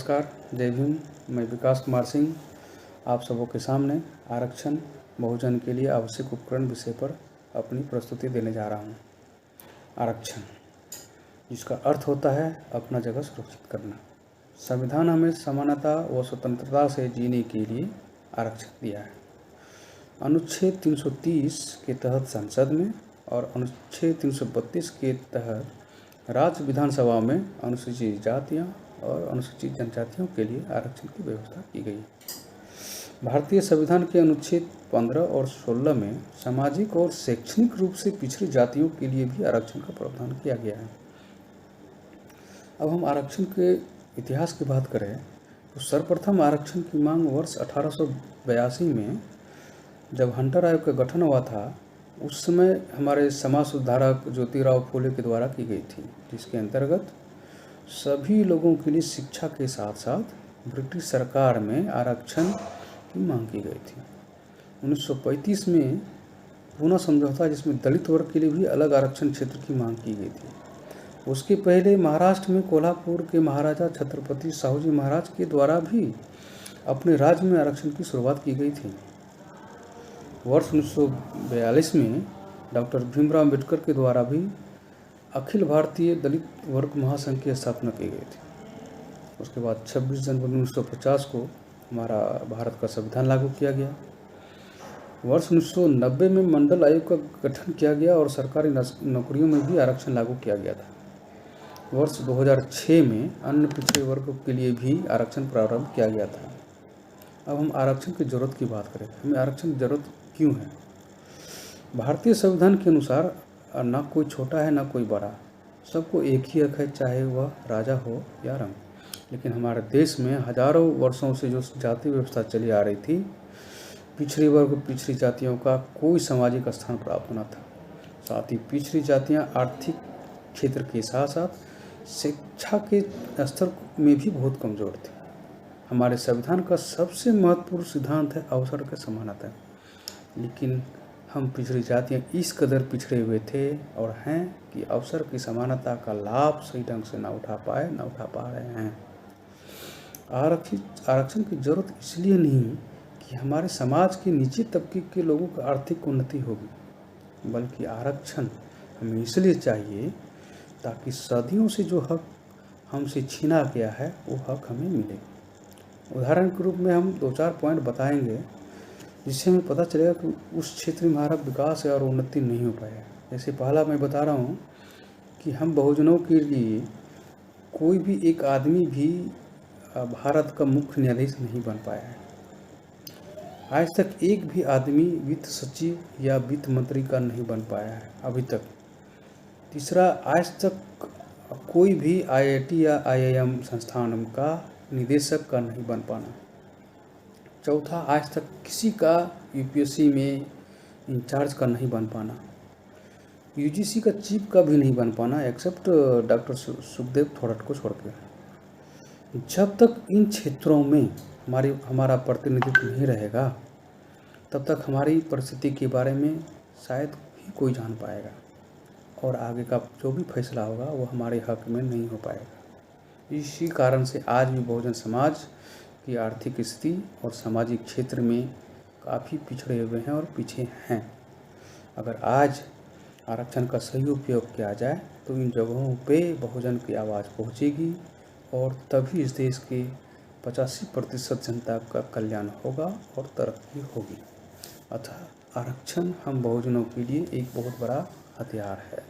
नमस्कार, जय भीम। मैं विकास कुमार सिंह आप सबों के सामने आरक्षण बहुजन के लिए आवश्यक उपकरण विषय पर अपनी प्रस्तुति देने जा रहा हूँ। आरक्षण, जिसका अर्थ होता है अपना जगह सुरक्षित करना। संविधान हमें समानता व स्वतंत्रता से जीने के लिए आरक्षण दिया है। अनुच्छेद 330 के तहत संसद में और अनुच्छेद 332 के तहत राज्य विधानसभा में अनुसूचित जातियाँ और अनुसूचित जनजातियों के लिए आरक्षण की व्यवस्था की गई। भारतीय संविधान के अनुच्छेद 15 और 16 में सामाजिक और शैक्षणिक रूप से पिछड़ी जातियों के लिए भी आरक्षण का प्रावधान किया गया है। अब हम आरक्षण के इतिहास की बात करें तो सर्वप्रथम आरक्षण की मांग वर्ष 1882 में जब हंटर आयोग का गठन हुआ था, उस समय हमारे समाज सुधारक ज्योतिराव फूले के द्वारा की गई थी, जिसके अंतर्गत सभी लोगों के लिए शिक्षा के साथ साथ ब्रिटिश सरकार में आरक्षण की मांग की गई थी। 1935 में पूना समझौता, जिसमें दलित वर्ग के लिए भी अलग आरक्षण क्षेत्र की मांग की गई थी। उसके पहले महाराष्ट्र में कोल्हापुर के महाराजा छत्रपति साहूजी महाराज के द्वारा भी अपने राज्य में आरक्षण की शुरुआत की गई थी। वर्ष 1942 में डॉक्टर भीमराव अम्बेडकर के द्वारा भी अखिल भारतीय दलित वर्ग महासंघ की स्थापना की गई थी। उसके बाद 26 जनवरी 1950 को हमारा भारत का संविधान लागू किया गया। वर्ष 1990 में मंडल आयोग का गठन किया गया और सरकारी नौकरियों में भी आरक्षण लागू किया गया था। वर्ष 2006 में अन्य पिछड़े वर्गों के लिए भी आरक्षण प्रारंभ किया गया था। अब हम आरक्षण की ज़रूरत की बात करें। हमें आरक्षण की ज़रूरत क्यों है? भारतीय संविधान के अनुसार ना कोई छोटा है ना कोई बड़ा, सबको एक ही हक है, चाहे वह राजा हो या रंग। लेकिन हमारे देश में हजारों वर्षों से जो जाति व्यवस्था चली आ रही थी, पिछड़ी वर्ग पिछड़ी जातियों का कोई सामाजिक स्थान प्राप्त न था। साथ ही पिछड़ी जातियां आर्थिक क्षेत्र के साथ साथ शिक्षा के स्तर में भी बहुत कमज़ोर थी। हमारे संविधान का सबसे महत्वपूर्ण सिद्धांत है अवसर की समानता, लेकिन हम पिछड़ी जातियाँ इस कदर पिछड़े हुए थे और हैं कि अवसर की समानता का लाभ सही ढंग से न उठा पा रहे हैं। आरक्षण की जरूरत इसलिए नहीं कि हमारे समाज के नीचे तबके के लोगों की आर्थिक उन्नति होगी, बल्कि आरक्षण हमें इसलिए चाहिए ताकि सदियों से जो हक हमसे छीना गया है वो हक हमें मिले। उदाहरण के रूप में हम 2-4 पॉइंट बताएंगे, जिससे हमें पता चलेगा कि उस क्षेत्र में हमारा विकास और उन्नति नहीं हो पाया। जैसे पहला मैं बता रहा हूँ कि हम बहुजनों के लिए कोई भी एक आदमी भी भारत का मुख्य न्यायाधीश नहीं बन पाया है। आज तक एक भी आदमी वित्त सचिव या वित्त मंत्री का नहीं बन पाया है अभी तक। तीसरा, आज तक कोई भी IIT या IIM संस्थान का निदेशक का नहीं बन पाना। चौथा, आज तक किसी का UPSC में इंचार्ज का नहीं बन पाना। UGC का चीफ का भी नहीं बन पाना, एक्सेप्ट डॉक्टर सुखदेव थोराट को छोड़ के। जब तक इन क्षेत्रों में हमारा प्रतिनिधित्व नहीं रहेगा, तब तक हमारी परिस्थिति के बारे में शायद ही कोई जान पाएगा और आगे का जो भी फैसला होगा वो हमारे हक में नहीं हो पाएगा। इसी कारण से आज भी बहुजन समाज की आर्थिक स्थिति और सामाजिक क्षेत्र में काफ़ी पिछड़े हुए हैं और पीछे हैं। अगर आज आरक्षण का सही उपयोग किया जाए तो इन जगहों पे बहुजन की आवाज़ पहुंचेगी और तभी इस देश के 85% जनता का कल्याण होगा और तरक्की होगी। अतः आरक्षण हम बहुजनों के लिए एक बहुत बड़ा हथियार है।